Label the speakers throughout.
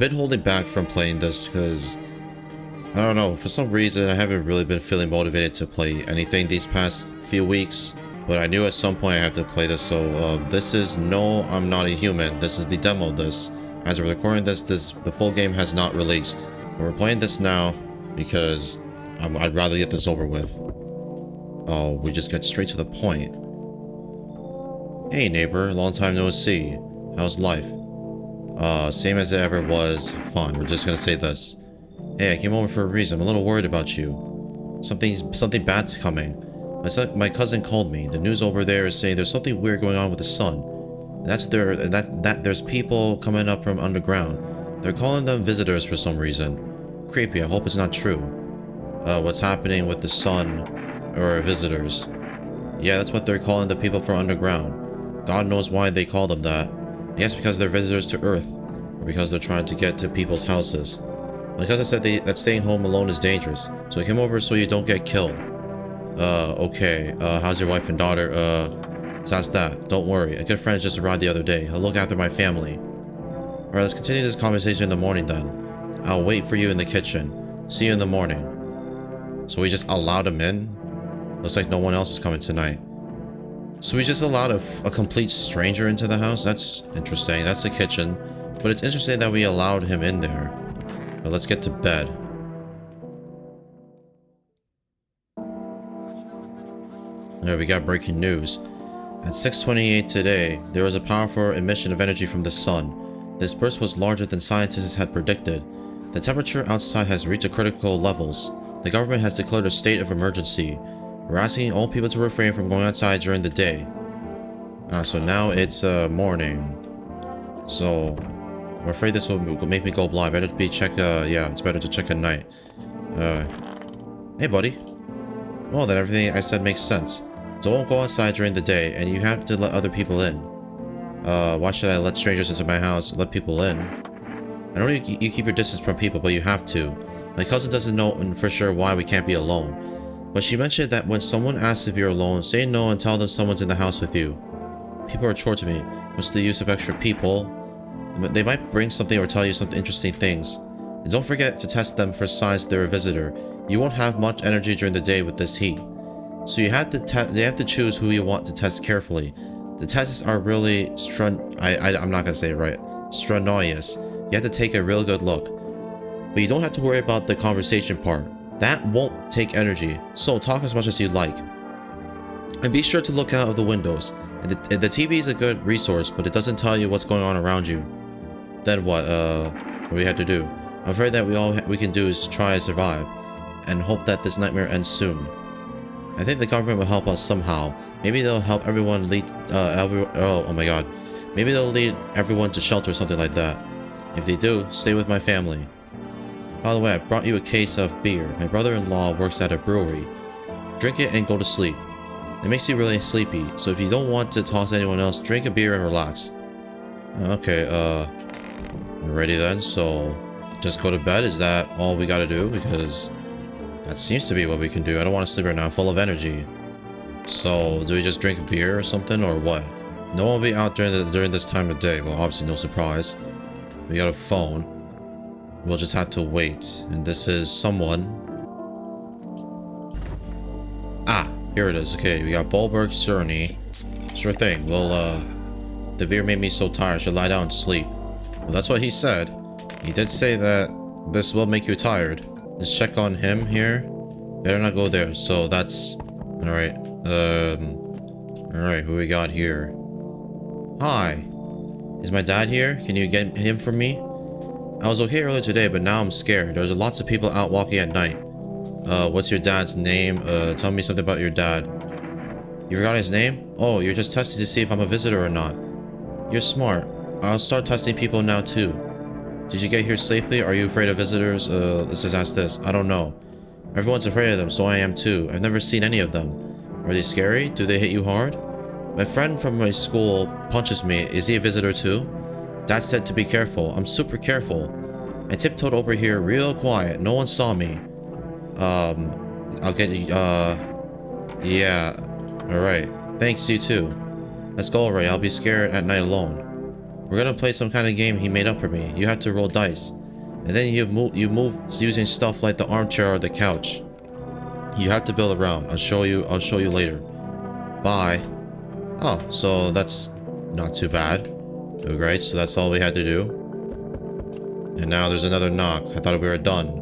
Speaker 1: been holding back from playing this because, I don't know, for some reason I haven't really been feeling motivated to play anything these past few weeks. But I knew at some point I have to play this, so this is No, I'm Not a Human. This is the demo of this. As we're recording this, the full game has not released. We're playing this now because I'd rather get this over with. Oh, we just get straight to the point. Hey neighbor, long time no see. How's life? Same as it ever was. Fun. We're just gonna say this. Hey, I came over for a reason. I'm a little worried about you. Something bad's coming. My cousin called me. The news over there is saying there's something weird going on with the sun. And there's people coming up from underground. They're calling them visitors for some reason. Creepy. I hope it's not true. What's happening with the sun or visitors? Yeah, that's what they're calling the people from underground. God knows why they call them that. I guess because they're visitors to Earth, or because they're trying to get to people's houses. My cousin said that staying home alone is dangerous, so I came over so you don't get killed. Okay. How's your wife and daughter? So that's that. Don't worry. A good friend just arrived the other day. He'll look after my family. Alright, let's continue this conversation in the morning then. I'll wait for you in the kitchen. See you in the morning. So we just allowed him in? Looks like no one else is coming tonight. So we just allowed a complete stranger into the house? That's interesting. That's the kitchen. But it's interesting that we allowed him in there. But let's get to bed. There we got breaking news. At 6:28 today, there was a powerful emission of energy from the sun. This burst was larger than scientists had predicted. The temperature outside has reached critical levels. The government has declared a state of emergency. We're asking all people to refrain from going outside during the day. So now it's morning. So I'm afraid this will make me go blind. Better be yeah, it's better to check at night. Hey buddy. Well, then everything I said makes sense. Don't go outside during the day, and you have to let other people in. Why should I let strangers into my house? Let people in. I know you keep your distance from people, but you have to. My cousin doesn't know for sure why we can't be alone. But she mentioned that when someone asks if you're alone, say no and tell them someone's in the house with you. People are a chore to me. What's the use of extra people? They might bring something or tell you some interesting things. And don't forget to test them for signs they're a visitor. You won't have much energy during the day with this heat. So you have to choose who you want to test carefully. The tests are really I'm not gonna say it right. Strenuous. You have to take a real good look. But you don't have to worry about the conversation part. That won't take energy. So talk as much as you like. And be sure to look out of the windows. And the TV is a good resource, but it doesn't tell you what's going on around you. Then what do we have to do? I'm afraid that all we can do is try to survive. And hope that this nightmare ends soon. I think the government will help us somehow. Maybe they'll help everyone lead, oh my god. Maybe they'll lead everyone to shelter or something like that. If they do, stay with my family. By the way, I brought you a case of beer. My brother-in-law works at a brewery. Drink it and go to sleep. It makes you really sleepy, so if you don't want to talk to anyone else, drink a beer and relax. Okay, ready then, so just go to bed? Is that all we gotta do? Because that seems to be what we can do. I don't want to sleep right now. I'm full of energy. So, do we just drink beer or something, or what? No one will be out during this time of day. Well, obviously, no surprise. We got a phone. We'll just have to wait. And this is someone. Ah, here it is. Okay, we got Bolberg's journey. Sure thing. Well, the beer made me so tired. I should lie down and sleep. Well, that's what he said. He did say that this will make you tired. Let's check on him here. Better not go there. So that's alright. Alright, who we got here? Hi. Is my dad here? Can you get him for me? I was okay earlier today, but now I'm scared. There's lots of people out walking at night. What's your dad's name? Tell me something about your dad. You forgot his name? Oh, you're just testing to see if I'm a visitor or not. You're smart. I'll start testing people now too. Did you get here safely? Are you afraid of visitors? Let's just ask this. I don't know. Everyone's afraid of them, so I am too. I've never seen any of them. Are they scary? Do they hit you hard? My friend from my school punches me. Is he a visitor too? Dad said to be careful. I'm super careful. I tiptoed over here real quiet. No one saw me. I'll get you, yeah. Alright. Thanks, you too. Let's go already. I'll be scared at night alone. We're gonna play some kind of game he made up for me. You have to roll dice. And then you move using stuff like the armchair or the couch. You have to build around. I'll show you later. Bye. Oh, so that's not too bad. Great, so that's all we had to do. And now there's another knock. I thought we were done.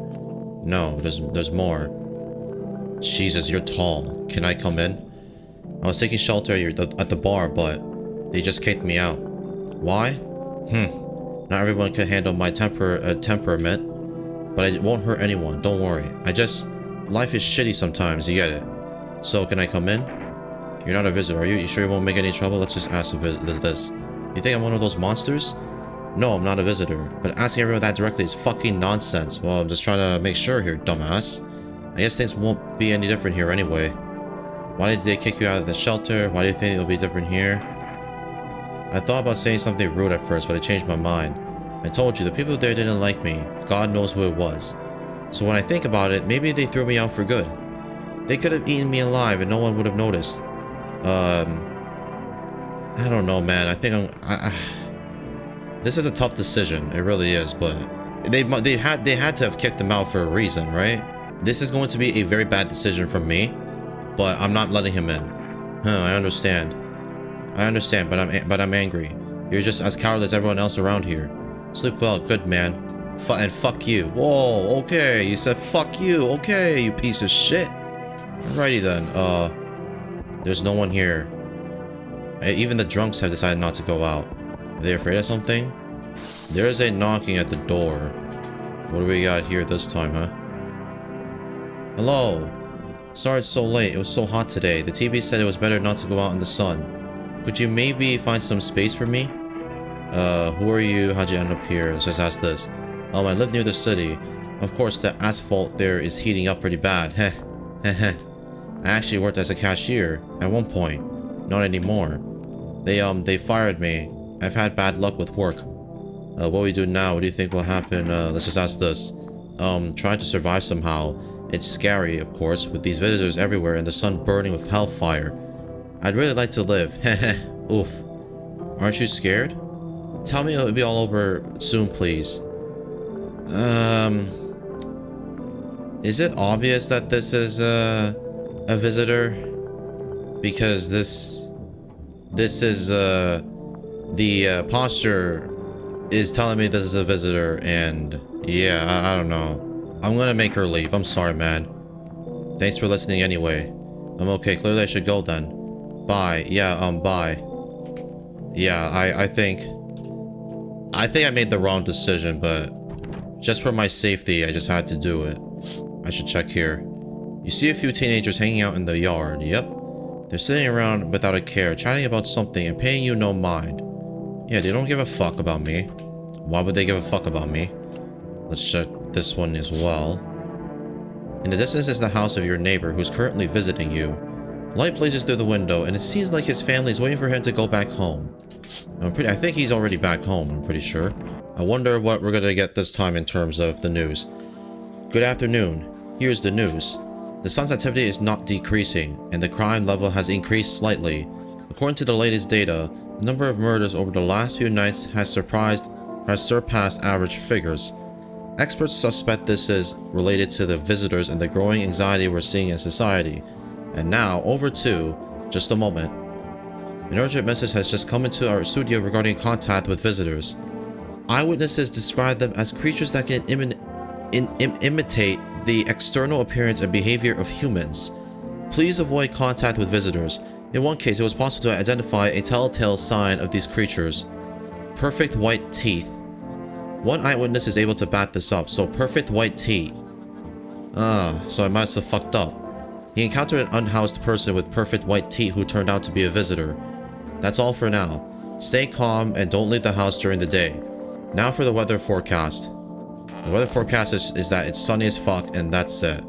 Speaker 1: No, there's more. Jesus, you're tall. Can I come in? I was taking shelter at the bar, but they just kicked me out. Why? Not everyone can handle my temperament, but it won't hurt anyone. Don't worry. Life is shitty sometimes. You get it. So can I come in? You're not a visitor, are you? You sure you won't make any trouble? Let's just ask this. You think I'm one of those monsters? No, I'm not a visitor. But asking everyone that directly is fucking nonsense. Well, I'm just trying to make sure here, dumbass. I guess things won't be any different here anyway. Why did they kick you out of the shelter? Why do you think it'll be different here? I thought about saying something rude at first, but I changed my mind. I told you, the people there didn't like me. God knows who it was. So when I think about it, maybe they threw me out for good. They could have eaten me alive and no one would have noticed. I don't know, man. I think this is a tough decision. It really is, but they had to have kicked them out for a reason, right? This is going to be a very bad decision from me, but I'm not letting him in. I understand. but I'm angry. You're just as cowardly as everyone else around here. Sleep well, good man. And fuck you. Whoa, okay. You said fuck you. Okay, you piece of shit. Alrighty then. There's no one here. Even the drunks have decided not to go out. Are they afraid of something? There's a knocking at the door. What do we got here this time, huh? Hello. Sorry it's so late. It was so hot today. The TV said it was better not to go out in the sun. Could you maybe find some space for me? Who are you? How'd you end up here? Let's just ask this. I live near the city. Of course, the asphalt there is heating up pretty bad. Heh. Heh. I actually worked as a cashier at one point. Not anymore. They fired me. I've had bad luck with work. What do we do now? What do you think will happen? Let's just ask this. Try to survive somehow. It's scary, of course, with these visitors everywhere and the sun burning with hellfire. I'd really like to live. Heh. Oof. Aren't you scared? Tell me it'll be all over soon, please. Is it obvious that this is a visitor? Because this is the posture is telling me this is a visitor, and yeah, I don't know. I'm gonna make her leave. I'm sorry, man. Thanks for listening anyway. I'm okay. Clearly I should go then. Bye. Yeah, bye. Yeah, I think I made the wrong decision, but just for my safety, I just had to do it. I should check here. You see a few teenagers hanging out in the yard. Yep. They're sitting around without a care, chatting about something and paying you no mind. Yeah, they don't give a fuck about me. Why would they give a fuck about me? Let's check this one as well. In the distance is the house of your neighbor who's currently visiting you. Light blazes through the window, and it seems like his family is waiting for him to go back home. I think he's already back home, I'm pretty sure. I wonder what we're gonna get this time in terms of the news. Good afternoon. Here's the news. The sun's activity is not decreasing, and the crime level has increased slightly. According to the latest data, the number of murders over the last few nights has surpassed average figures. Experts suspect this is related to the visitors and the growing anxiety we're seeing in society. And now, over to just a moment. An urgent message has just come into our studio regarding contact with visitors. Eyewitnesses describe them as creatures that can imitate the external appearance and behavior of humans. Please avoid contact with visitors. In one case, it was possible to identify a telltale sign of these creatures. Perfect white teeth. One eyewitness is able to back this up, so perfect white teeth. So I must have fucked up. He encountered an unhoused person with perfect white teeth who turned out to be a visitor. That's all for now. Stay calm and don't leave the house during the day. Now for the weather forecast. The weather forecast is that it's sunny as fuck, and that's it.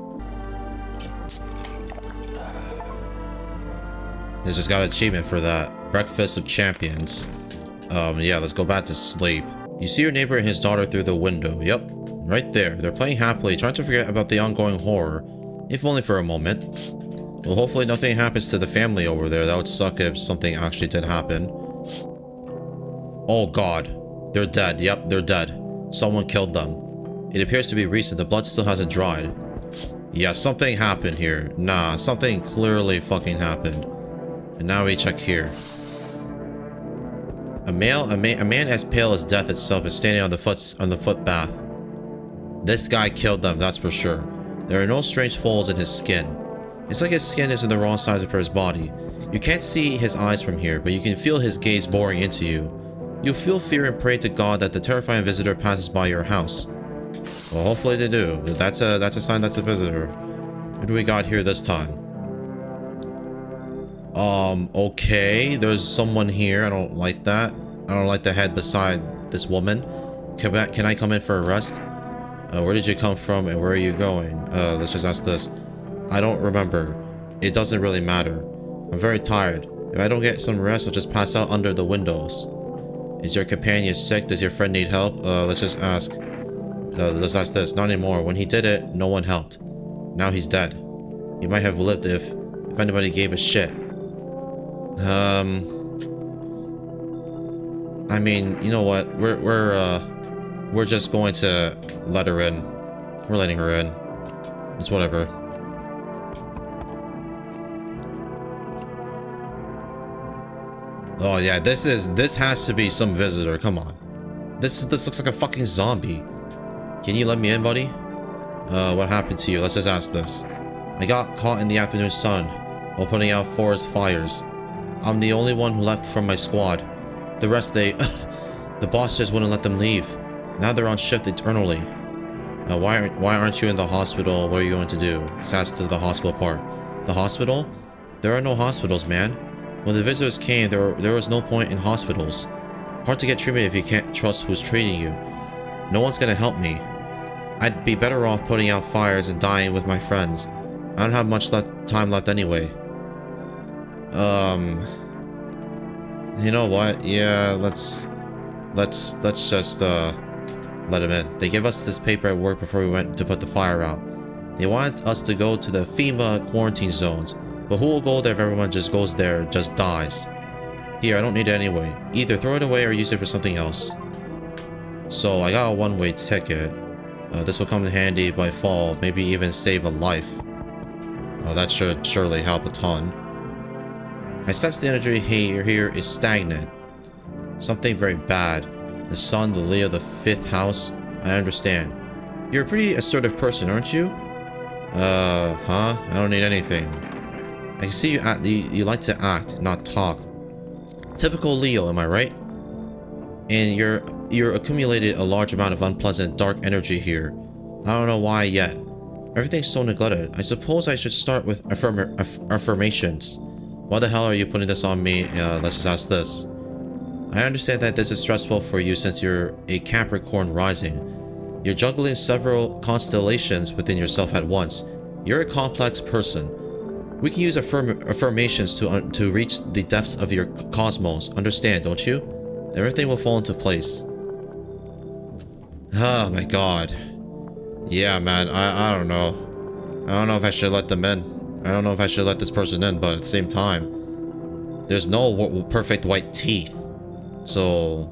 Speaker 1: They just got an achievement for that. Breakfast of Champions. Yeah, let's go back to sleep. You see your neighbor and his daughter through the window. Yep, right there. They're playing happily, trying to forget about the ongoing horror. If only for a moment. Well, hopefully nothing happens to the family over there. That would suck if something actually did happen. Oh god. They're dead. Yep, they're dead. Someone killed them. It appears to be recent. The blood still hasn't dried. Yeah, something happened here. Nah, something clearly fucking happened. And now we check here. A man as pale as death itself is standing on the footpath. This guy killed them, that's for sure. There are no strange folds in his skin. It's like his skin is in the wrong size for his body. You can't see his eyes from here, but you can feel his gaze boring into you. You feel fear and pray to God that the terrifying visitor passes by your house. Well, hopefully they do. That's a sign that's a visitor. What do we got here this time? Okay. There's someone here. I don't like that. I don't like the head beside this woman. Can I come in for a rest? Where did you come from and where are you going? Let's just ask this. I don't remember. It doesn't really matter. I'm very tired. If I don't get some rest, I'll just pass out under the windows. Is your companion sick? Does your friend need help? Let's just ask. Let's ask this. Not anymore. When he did it, no one helped. Now he's dead. He might have lived if anybody gave a shit. I mean, you know what? We're just going to let her in. We're letting her in. It's whatever. Oh yeah, this has to be some visitor. Come on. This looks like a fucking zombie. Can you let me in, buddy? What happened to you? Let's just ask this. I got caught in the afternoon sun while putting out forest fires. I'm the only one who left from my squad. The rest the boss just wouldn't let them leave. Now they're on shift eternally. Why aren't you in the hospital? What are you going to do? That's to the hospital part. The hospital? There are no hospitals, man. When the visitors came, there was no point in hospitals. Hard to get treatment if you can't trust who's treating you. No one's gonna help me. I'd be better off putting out fires and dying with my friends. I don't have much time left anyway. You know what? Yeah, let's just let him in. They gave us this paper at work before we went to put the fire out. They wanted us to go to the FEMA quarantine zones, but who will go there if everyone just goes there, just dies? Here, I don't need it anyway. Either throw it away or use it for something else. So I got a one-way ticket. This will come in handy by fall, maybe even save a life. Oh, that should surely help a ton. I sense the energy here is stagnant. Something very bad. The sun, the Leo, the 5th house. I understand. You're a pretty assertive person, aren't you? Huh? I don't need anything. I can see you like to act, not talk. Typical Leo, am I right? And you're accumulated a large amount of unpleasant dark energy here. I don't know why yet. Everything's so neglected. I suppose I should start with affirmations. Why the hell are you putting this on me? Let's just ask this. I understand that this is stressful for you since you're a Capricorn rising. You're juggling several constellations within yourself at once. You're a complex person. We can use affirmations to reach the depths of your cosmos. Understand, don't you? Everything will fall into place. Oh my god. Yeah, man, I don't know. I don't know if I should let them in. I don't know if I should let this person in, but at the same time, there's no perfect white teeth. So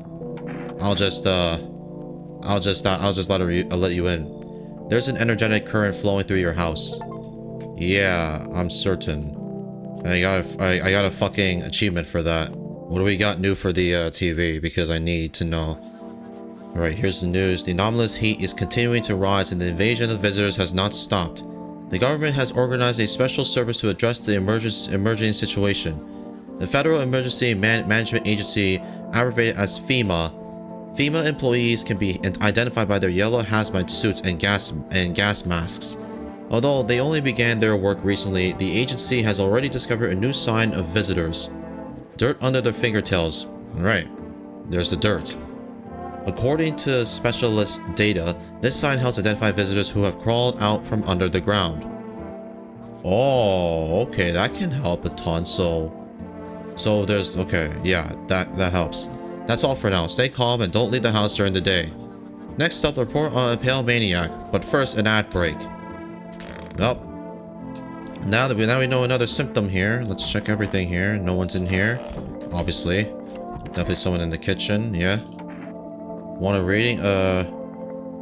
Speaker 1: I'll just let you in. There's an energetic current flowing through your house. Yeah, I'm certain. I got a fucking achievement for that. What do we got new for the TV? Because I need to know. Alright, here's the news. The anomalous heat is continuing to rise and the invasion of visitors has not stopped. The government has organized a special service to address the emerging situation. The Federal Emergency Management Agency, abbreviated as FEMA. FEMA employees can be identified by their yellow hazmat suits and gas masks. Although they only began their work recently, the agency has already discovered a new sign of visitors. Dirt under their fingertails. Alright, there's the dirt. According to specialist data, this sign helps identify visitors who have crawled out from under the ground. Oh, okay, that can help a ton. So there's, okay, yeah, that helps. That's all for now. Stay calm and don't leave the house during the day. Next up, report on a pale maniac, but first an ad break. Well, now we know another symptom here. Let's check everything here. No one's in here, obviously. Definitely someone in the kitchen, yeah. Want a rating?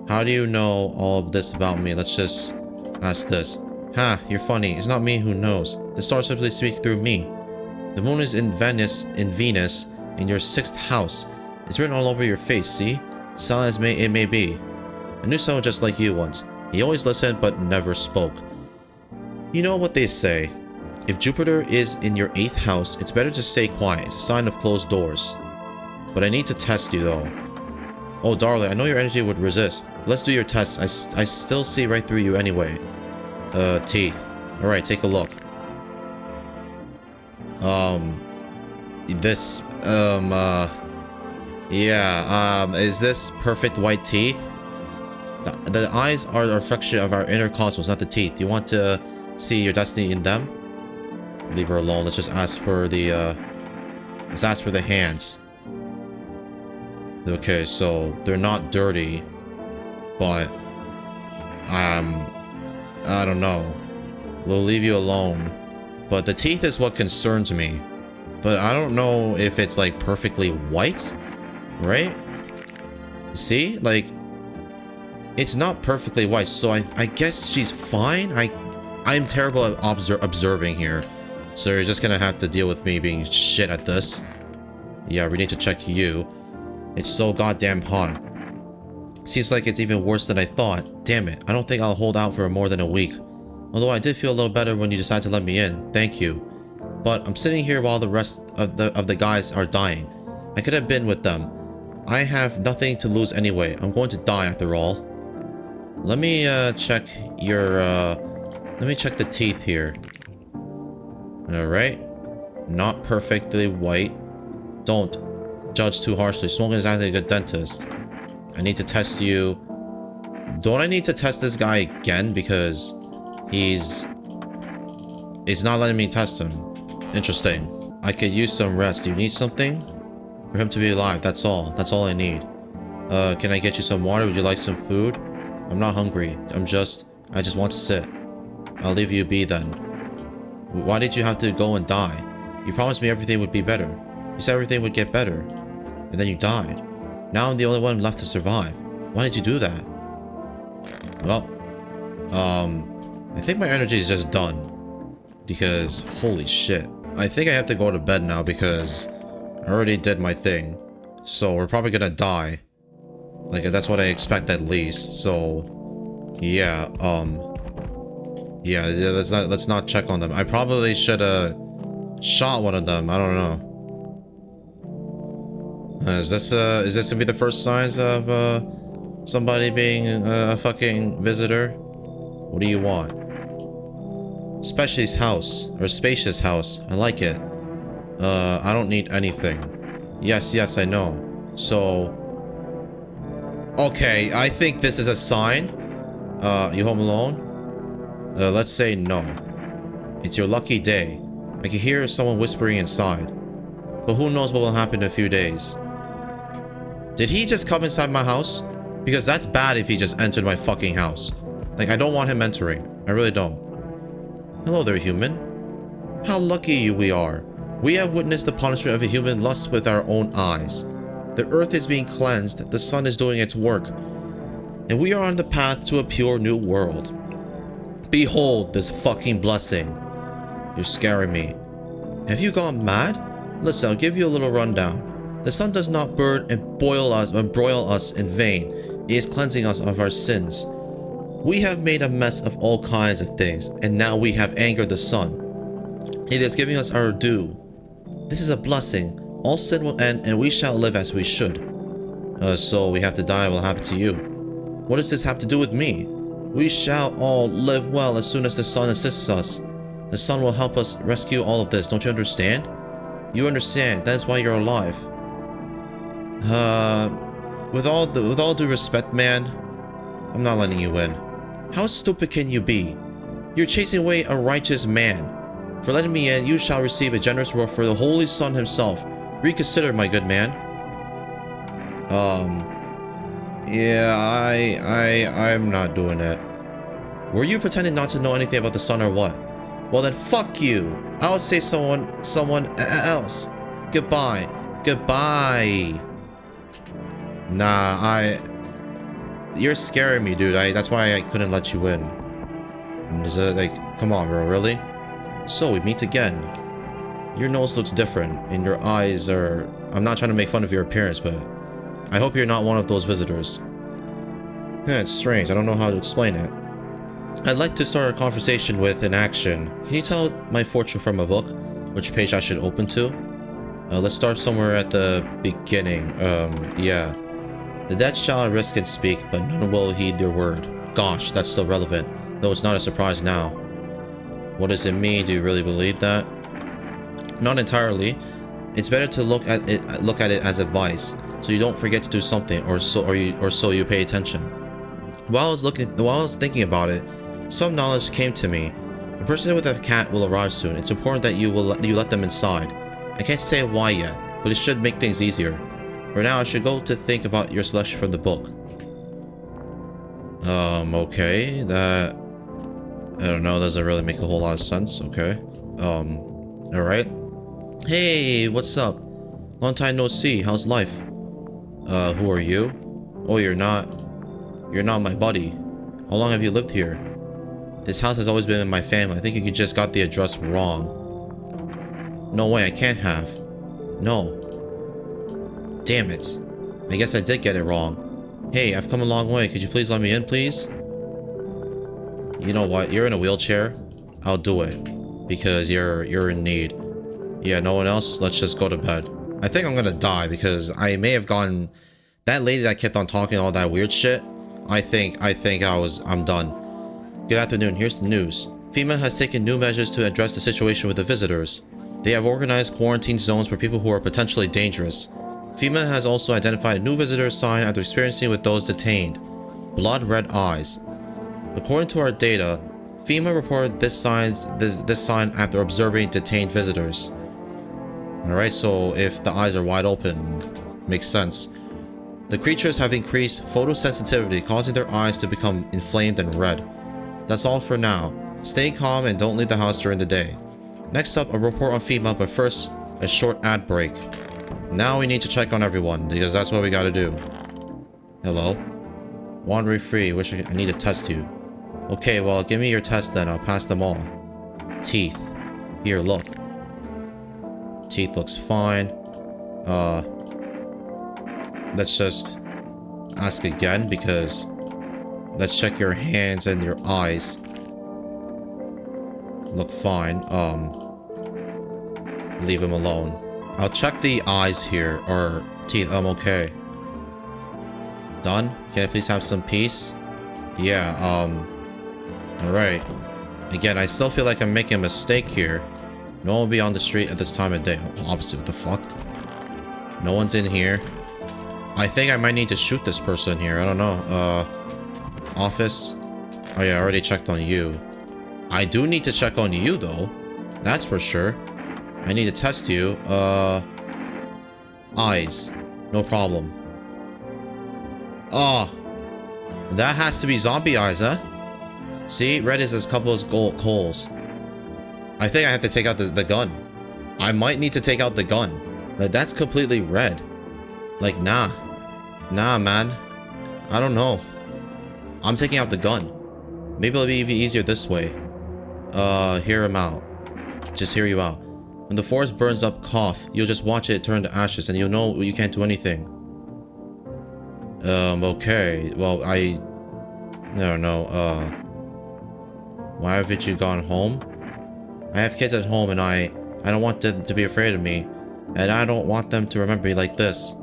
Speaker 1: How do you know all of this about me? Let's just ask this. Ha, you're funny. It's not me who knows. The stars simply speak through me. The moon is in Venus, in your 6th house. It's written all over your face, see? Silent as it may be. I knew someone just like you once. He always listened but never spoke. You know what they say. If Jupiter is in your 8th house, it's better to stay quiet. It's a sign of closed doors. But I need to test you though. Oh darling, I know your energy would resist. Let's do your test. I still see right through you anyway. Teeth. Alright, take a look. Is this perfect white teeth? The eyes are a reflection of our inner cosmos, not the teeth. You want to see your destiny in them? Leave her alone. Let's just ask for the, let's ask for the hands. Okay, so they're not dirty, but, I don't know. We'll leave you alone. But the teeth is what concerns me. But I don't know if it's like perfectly white, right? See, like, it's not perfectly white, so I guess she's fine. I'm terrible at observing here, so you're just gonna have to deal with me being shit at this. Yeah, we need to check you. It's so goddamn hot. Seems like it's even worse than I thought. Damn it, I don't think I'll hold out for more than a week. Although I did feel a little better when you decided to let me in. Thank you. But I'm sitting here while the rest of the guys are dying. I could have been with them. I have nothing to lose anyway. I'm going to die after all. Let me check your let me check the teeth here. Alright. Not perfectly white. Don't judge too harshly. Smoking is actually a good dentist. I need to test you. Don't I need to test this guy again? Because he's not letting me test him. Interesting. I could use some rest. Do you need something? For him to be alive, that's all. That's all I need. Can I get you some water? Would you like some food? I'm not hungry. I just want to sit. I'll leave you be then. Why did you have to go and die? You promised me everything would be better. You said everything would get better. And then you died. Now I'm the only one left to survive. Why did you do that? Well, I think my energy is just done. Because, holy shit. I think I have to go to bed now because I already did my thing. So we're probably gonna die. Like, that's what I expect at least. So, yeah, yeah, let's not check on them. I probably should have shot one of them. I don't know. Is this gonna be the first signs of somebody being a fucking visitor? What do you want? Spacious house or spacious house. I like it. I don't need anything. Yes, I know. So, okay, I think this is a sign. You home alone? Let's say no. It's your lucky day. I can hear someone whispering inside. But who knows what will happen in a few days. Did he just come inside my house? Because that's bad if he just entered my fucking house. Like, I don't want him entering. I really don't. Hello there, human. How lucky we are. We have witnessed the punishment of a human lust with our own eyes. The earth is being cleansed, the sun is doing its work, and we are on the path to a pure new world. Behold this fucking blessing. You're scaring me. Have you gone mad? Listen, I'll give you a little rundown. The sun does not burn and broil us in vain. It is cleansing us of our sins. We have made a mess of all kinds of things, and now we have angered the sun. It is giving us our due. This is a blessing. All sin will end, and we shall live as we should. So we have to die. What will happen to you? What does this have to do with me? We shall all live well as soon as the sun assists us. The sun will help us rescue all of this. Don't you understand? You understand. That is why you're alive. With all due respect, man, I'm not letting you in. How stupid can you be? You're chasing away a righteous man. For letting me in, you shall receive a generous reward for the Holy Sun himself. Reconsider, my good man. Yeah, I'm not doing it. Were you pretending not to know anything about the sun or what? Well then, fuck you. I would say someone else. Goodbye. Goodbye. Nah, you're scaring me, dude. That's why I couldn't let you in. Is it like, come on, bro, really? So we meet again. Your nose looks different, and your eyes are... I'm not trying to make fun of your appearance, but I hope you're not one of those visitors. Yeah, it's strange. I don't know how to explain it. I'd like to start a conversation with an action. Can you tell my fortune from a book? Which page I should open to? Let's start somewhere at the beginning. Yeah. The dead shall risk and speak, but none will heed your word. Gosh, that's still relevant, though it's not a surprise now. What does it mean? Do you really believe that? Not entirely. It's better to look at it as advice, so you don't forget to do something, or so you pay attention. While I was thinking about it, some knowledge came to me. A person with a cat will arrive soon. It's important that you let them inside. I can't say why yet, but it should make things easier. For now, I should go to think about your selection from the book. Okay, that... I don't know, doesn't really make a whole lot of sense, okay. Alright. Hey, what's up? Long time no see, how's life? Who are you? Oh, you're not my buddy. How long have you lived here? This house has always been in my family. I think you just got the address wrong. No way, I can't have. No. Damn it. I guess I did get it wrong. Hey, I've come a long way. Could you please let me in, please? You know what? You're in a wheelchair. I'll do it. Because you're in need. Yeah, no one else? Let's just go to bed. I think I'm gonna die because I may have gotten... That lady that kept on talking all that weird shit, I think I'm done. Good afternoon, here's the news. FEMA has taken new measures to address the situation with the visitors. They have organized quarantine zones for people who are potentially dangerous. FEMA has also identified a new visitor sign after experiencing with those detained. Blood red eyes. According to our data, FEMA reported this sign after observing detained visitors. Alright, so if the eyes are wide open, makes sense. The creatures have increased photosensitivity, causing their eyes to become inflamed and red. That's all for now. Stay calm and don't leave the house during the day. Next up, a report on FEMA, but first, a short ad break. Now we need to check on everyone, because that's what we gotta do. Hello? Wandering free, wish I need to test you. Okay, well, give me your test then, I'll pass them all. Teeth. Here, look. Teeth looks fine. Let's just ask again, because... Let's check your hands and your eyes. Look fine. Leave him alone. I'll check the eyes here, or teeth. Okay. Done? Can I please have some peace? Yeah, alright. Again, I still feel like I'm making a mistake here. No one will be on the street at this time of day. Opposite, what the fuck? No one's in here. I think I might need to shoot this person here. I don't know. Office. Oh yeah, I already checked on you. I do need to check on you though. That's for sure. I need to test you. Eyes. No problem. Oh. That has to be zombie eyes, huh? See? Red is as couple as coals. I think I have to take out the gun. I might need to take out the gun. Like, that's completely red. Like, nah. Nah, man. I don't know. I'm taking out the gun. Maybe it'll be even easier this way. Hear him out. Just hear you out. When the forest burns up, cough. You'll just watch it turn to ashes and you'll know you can't do anything. Okay. Well, I don't know. Why haven't you gone home? I have kids at home and I don't want them to be afraid of me. And I don't want them to remember me like this.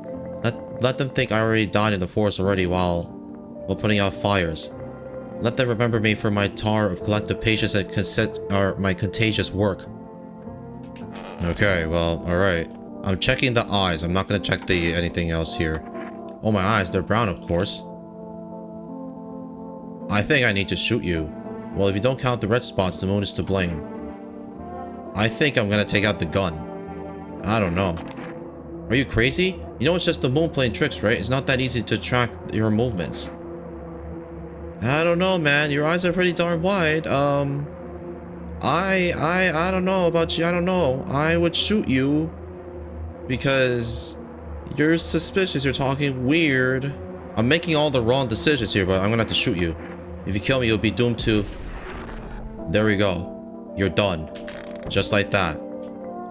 Speaker 1: Let them think I already died in the forest already while putting out fires. Let them remember me for my tower of collective patience and my contagious work. Okay, well, alright. I'm checking the eyes. I'm not gonna check anything else here. Oh, my eyes, they're brown, of course. I think I need to shoot you. Well, if you don't count the red spots, the moon is to blame. I think I'm gonna take out the gun. I don't know. Are you crazy? You know it's just the moon playing tricks, right? It's not that easy to track your movements. I don't know, man. Your eyes are pretty darn wide. I don't know about you. I don't know. I would shoot you. Because you're suspicious, you're talking weird. I'm making all the wrong decisions here, but I'm gonna have to shoot you. If you kill me, you'll be doomed to... There we go. You're done. Just like that.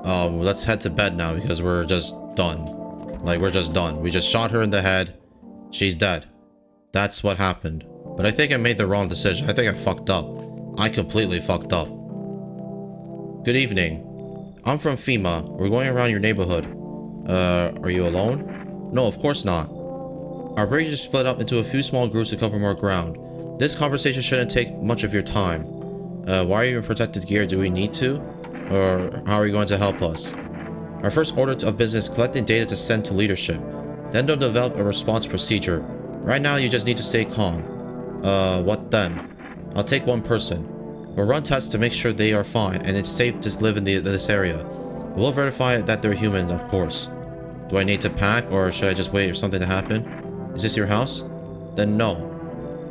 Speaker 1: Let's head to bed now because we're just done. Like, we're just done. We just shot her in the head. She's dead. That's what happened. But I think I made the wrong decision. I think I fucked up. I completely fucked up. Good evening. I'm from FEMA. We're going around your neighborhood. Are you alone? No, of course not. Our break is split up into a few small groups to cover more ground. This conversation shouldn't take much of your time. Why are you in protected gear? Do we need to? Or how are you going to help us? Our first order of business is collecting data to send to leadership. Then they'll develop a response procedure. Right now, you just need to stay calm. What then? I'll take one person. We'll run tests to make sure they are fine and it's safe to live in this area. We'll verify that they're human, of course. Do I need to pack or should I just wait for something to happen? Is this your house? Then no.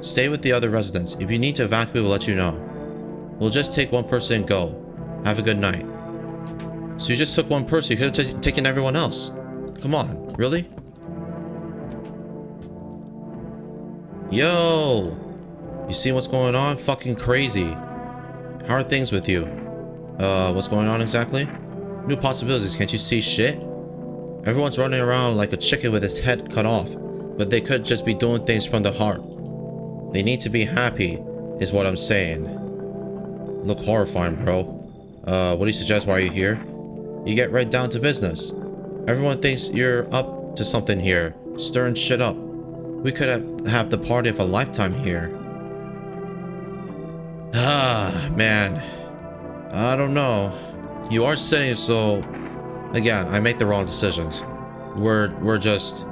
Speaker 1: Stay with the other residents. If you need to evacuate, we'll let you know. We'll just take one person and go. Have a good night. So you just took one person. You could have taken everyone else. Come on. Really? Yo! You see what's going on? Fucking crazy. How are things with you? What's going on exactly? New possibilities. Can't you see shit? Everyone's running around like a chicken with its head cut off. But they could just be doing things from the heart. They need to be happy, is what I'm saying. Look horrifying, bro. What do you suggest? Why are you here? You get right down to business. Everyone thinks you're up to something here, stirring shit up. We could have the party of a lifetime here. Ah, man. I don't know. You are saying so. Again, I make the wrong decisions. We're just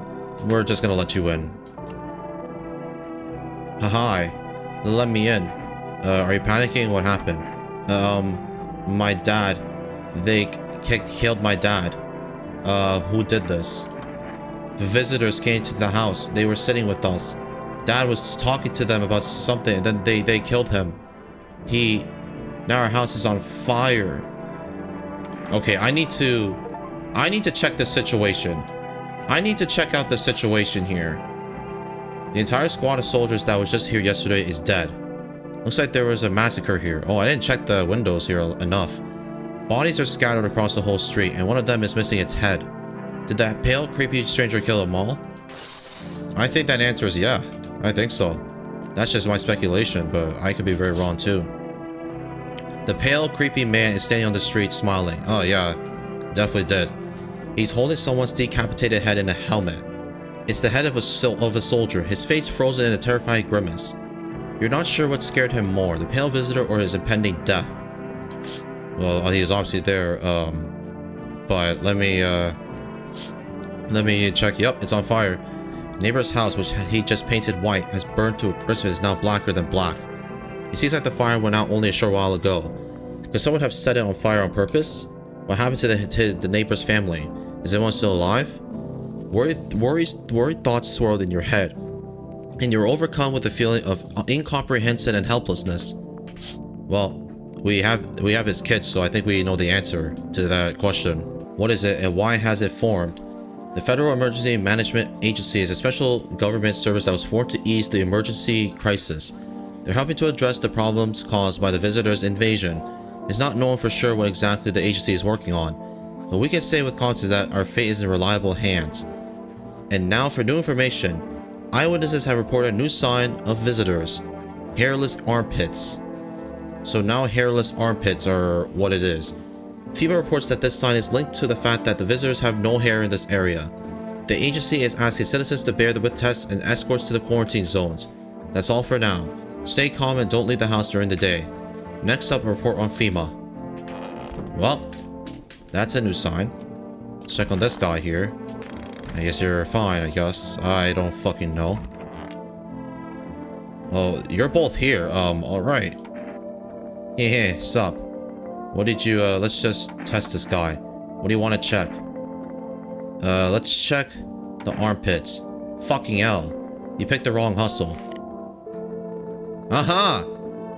Speaker 1: gonna let you in. Hi. Let me in. Are you panicking? What happened? My dad. They killed my dad. Who did this? The visitors came to the house. They were sitting with us. Dad was talking to them about something, and then they killed him. Now our house is on fire. Okay, I need to check the situation. I need to check out the situation here. The entire squad of soldiers that was just here yesterday is dead. Looks like there was a massacre here. Oh, I didn't check the windows here enough. Bodies are scattered across the whole street, and one of them is missing its head. Did that pale, creepy stranger kill them all? I think that answer is yeah. I think so. That's just my speculation, but I could be very wrong too. The pale, creepy man is standing on the street smiling. Oh yeah, definitely did. He's holding someone's decapitated head in a helmet. It's the head of a soldier, his face frozen in a terrifying grimace. You're not sure what scared him more, the pale visitor or his impending death. Well, he was obviously there, but let me check. Yep, it's on fire. Neighbor's house, which he just painted white, has burned to a crisp and is now blacker than black. It seems like the fire went out only a short while ago. Could someone have set it on fire on purpose? What happened to the neighbor's family? Is everyone still alive? Worried thoughts swirled in your head, and you were overcome with a feeling of incomprehension and helplessness. Well, we have his kids, so I think we know the answer to that question. What is it, and why has it formed? The Federal Emergency Management Agency is a special government service that was formed to ease the emergency crisis. They're helping to address the problems caused by the visitors' invasion. It's not known for sure what exactly the agency is working on, but we can say with confidence that our fate is in reliable hands. And now for new information. Eyewitnesses have reported a new sign of visitors. Hairless armpits. So now hairless armpits are what it is. FEMA reports that this sign is linked to the fact that the visitors have no hair in this area. The agency is asking citizens to bear the with tests and escorts to the quarantine zones. That's all for now. Stay calm and don't leave the house during the day. Next up, a report on FEMA. Well, that's a new sign. Let's check on this guy here. I guess you're fine, I guess. I don't fucking know. Well, you're both here. Alright. Hey, sup? What did you, let's just test this guy. What do you want to check? Let's check the armpits. Fucking hell. You picked the wrong hustle. Aha!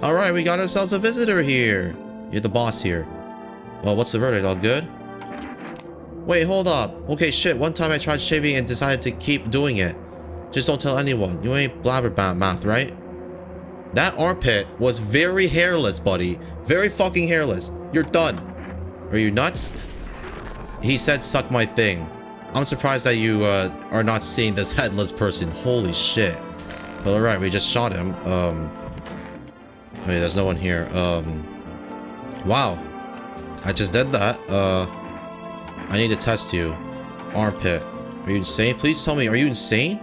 Speaker 1: Alright, we got ourselves a visitor here. You're the boss here. Well, what's the verdict? All good? Wait, hold up. Okay, shit. One time I tried shaving and decided to keep doing it. Just don't tell anyone. You ain't blabbermouth, right? That armpit was very hairless, buddy. Very fucking hairless. You're done. Are you nuts? He said suck my thing. I'm surprised that you are not seeing this headless person. Holy shit. But alright, we just shot him. Wait, there's no one here. Wow. I just did that. I need to test you. Armpit. Are you insane? Please tell me, are you insane?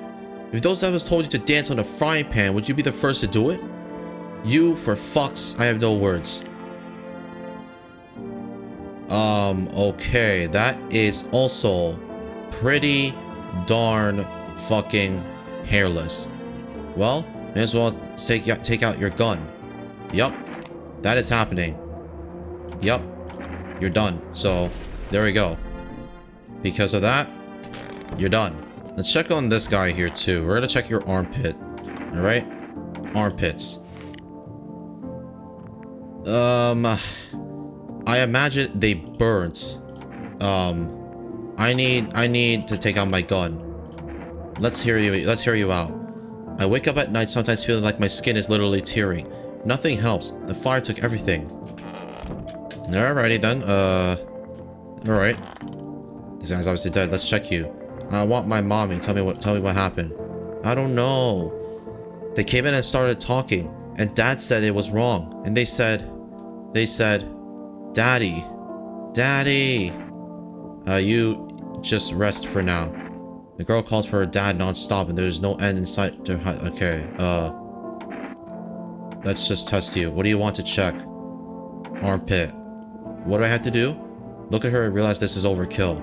Speaker 1: If those devils told you to dance on a frying pan, would you be the first to do it? You, for fucks, I have no words. Okay, that is also pretty darn fucking hairless. Well, may as well take out your gun. Yup, that is happening. Yup, you're done. So, there we go. Because of that, you're done. Let's check on this guy here too. We're gonna check your armpit. Alright? Armpits. I imagine they burnt. I need to take out my gun. Let's hear you out. I wake up at night sometimes feeling like my skin is literally tearing. Nothing helps. The fire took everything. Alrighty then. Alright. This guy's obviously dead. Let's check you. I want my mommy. Tell me what happened. I don't know. They came in and started talking, and Dad said it was wrong. And they said, Daddy, you just rest for now. The girl calls for her dad non-stop, and there's no end in sight to her. Okay, let's just test you. What do you want to check? Armpit. What do I have to do? Look at her and realize this is overkill.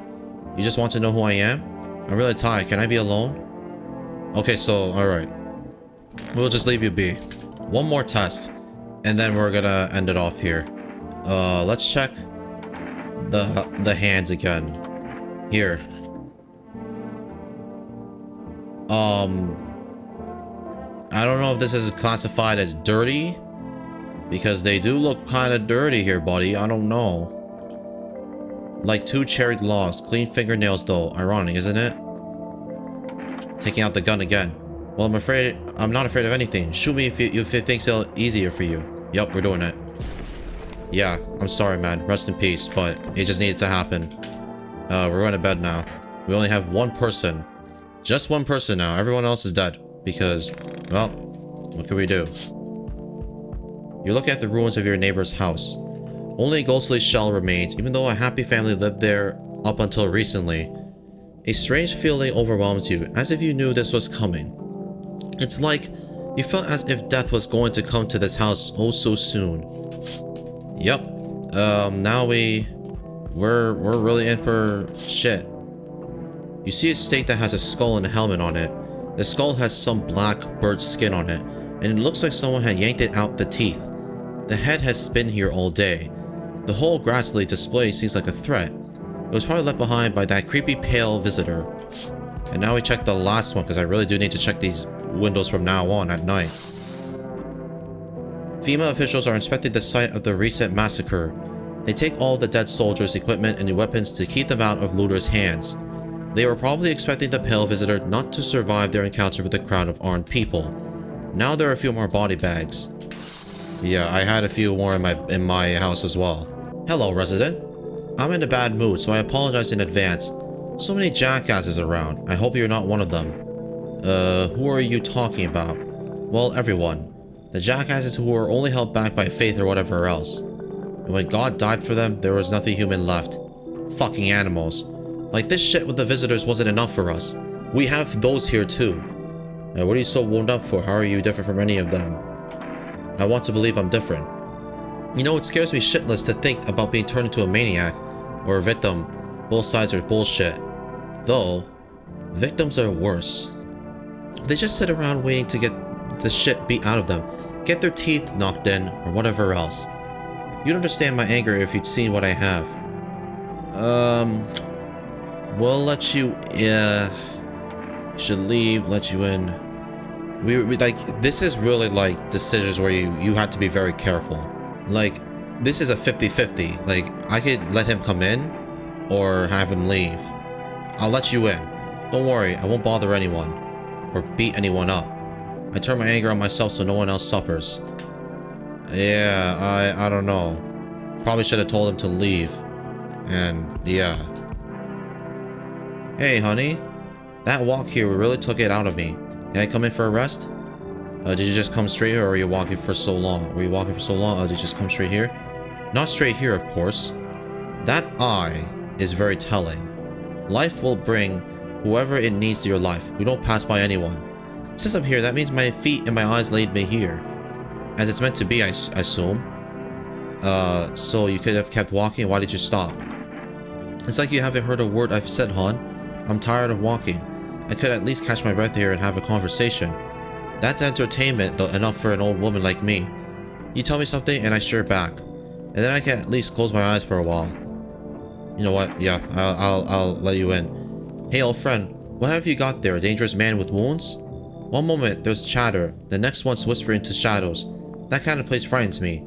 Speaker 1: You just want to know who I am? I'm really tired. Can I be alone? Okay, so, alright. We'll just leave you be. One more test, and then we're gonna end it off here. Let's check the hands again. Here. I don't know if this is classified as dirty, because they do look kind of dirty here, buddy. I don't know. Like 2 cherried logs. Clean fingernails, though. Ironic, isn't it? Taking out the gun again. Well, I'm not afraid of anything. Shoot me if it thinks it'll easier for you. Yup, we're doing it. Yeah, I'm sorry, man. Rest in peace, but it just needed to happen. We're going to bed now. We only have one person. Just one person now. Everyone else is dead. Because, well, what can we do? You look at the ruins of your neighbor's house. Only a ghostly shell remains, even though a happy family lived there up until recently. A strange feeling overwhelms you, as if you knew this was coming. It's like you felt as if death was going to come to this house oh so soon. Yep. Now we're really in for shit. You see a stake that has a skull and a helmet on it. The skull has some black bird skin on it, and it looks like someone had yanked it out the teeth. The head has been here all day. The whole ghastly display seems like a threat. It was probably left behind by that creepy pale visitor. And now we check the last one, because I really do need to check these windows from now on at night. FEMA officials are inspecting the site of the recent massacre. They take all the dead soldiers' equipment and weapons to keep them out of looters' hands. They were probably expecting the pale visitor not to survive their encounter with a crowd of armed people. Now there are a few more body bags. Yeah, I had a few more in my house as well. Hello, resident. I'm in a bad mood, so I apologize in advance. So many jackasses around. I hope you're not one of them. Who are you talking about? Well, everyone. The jackasses who were only held back by faith or whatever else. And when God died for them, there was nothing human left. Fucking animals. Like this shit with the visitors wasn't enough for us. We have those here too. What are you so wound up for? How are you different from any of them? I want to believe I'm different. You know, it scares me shitless to think about being turned into a maniac or a victim. Both sides are bullshit. Though, victims are worse. They just sit around waiting to get the shit beat out of them, get their teeth knocked in, or whatever else. You'd understand my anger if you'd seen what I have. We'll let you, should leave, let you in. We like, this is really like decisions where you have to be very careful. Like, this is a 50-50. Like, I could let him come in, or have him leave. I'll let you in. Don't worry, I won't bother anyone or beat anyone up. I turn my anger on myself so no one else suffers. Yeah, I don't know. Probably should have told him to leave. And yeah. Hey, honey. That walk here really took it out of me. Can I come in for a rest? Did you just come straight here, or were you walking for so long? Were you walking for so long? Did you just come straight here? Not straight here, of course. That eye is very telling. Life will bring whoever it needs to your life. We don't pass by anyone. Since I'm here, that means my feet and my eyes laid me here. As it's meant to be, I assume. So you could have kept walking. Why did you stop? It's like you haven't heard a word I've said, hon. I'm tired of walking. I could at least catch my breath here and have a conversation. That's entertainment, though, enough for an old woman like me. You tell me something and I share back. And then I can at least close my eyes for a while. You know what? Yeah, I'll let you in. Hey, old friend. What have you got there? A dangerous man with wounds? One moment, there's chatter. The next one's whispering into shadows. That kind of place frightens me.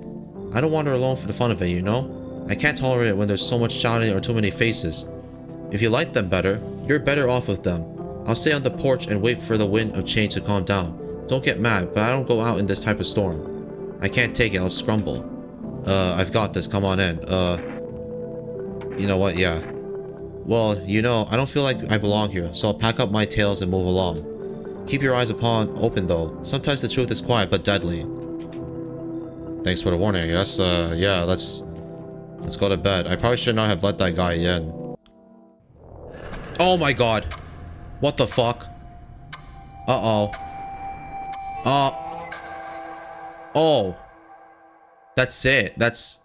Speaker 1: I don't wander alone for the fun of it, you know? I can't tolerate it when there's so much shouting or too many faces. If you like them better, you're better off with them. I'll stay on the porch and wait for the wind of change to calm down. Don't get mad, but I don't go out in this type of storm. I can't take it, I'll scrumble. I've got this, come on in. You know what, yeah. Well, you know, I don't feel like I belong here, so I'll pack up my tails and move along. Keep your eyes open though. Sometimes the truth is quiet but deadly. Thanks for the warning, I guess. Yeah, let's go to bed. I probably should not have let that guy in. Oh my god. What the fuck? Uh-oh. Oh. That's it. That's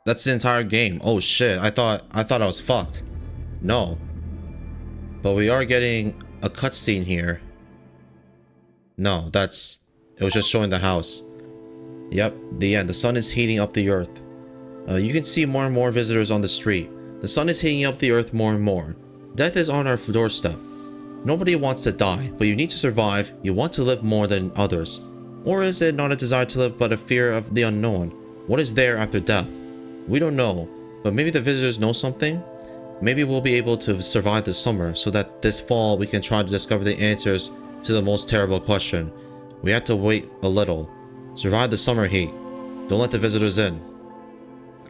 Speaker 1: the entire game. Oh shit. I thought I was fucked. No. But we are getting a cutscene here. No, it was just showing the house. Yep, the end. The sun is heating up the earth. You can see more and more visitors on the street. The sun is heating up the earth more and more. Death is on our doorstep. Nobody wants to die, but you need to survive. You want to live more than others. Or is it not a desire to live, but a fear of the unknown? What is there after death? We don't know, but maybe the visitors know something? Maybe we'll be able to survive the summer, so that this fall we can try to discover the answers to the most terrible question. We have to wait a little. Survive the summer heat. Don't let the visitors in.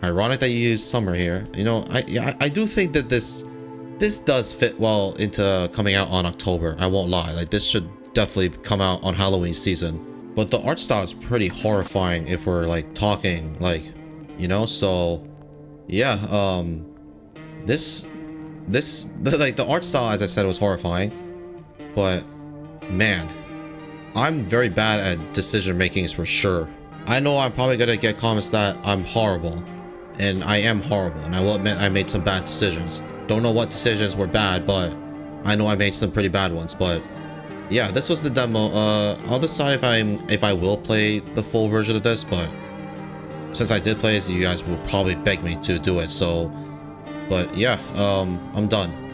Speaker 1: Ironic that you use summer here. You know, I do think that this does fit well into coming out on October. I won't lie. Like, this should definitely come out on Halloween season. But the art style is pretty horrifying if we're like talking, like, you know, so yeah, the art style, as I said, was horrifying. But man, I'm very bad at decision makings for sure. I know I'm probably gonna get comments that I'm horrible, and I am horrible, and I will admit I made some bad decisions. Don't know what decisions were bad, but I know I made some pretty bad ones. But yeah, this was the demo. I'll decide if I will play the full version of this, but since I did play this, you guys will probably beg me to do it. So, but yeah, I'm done.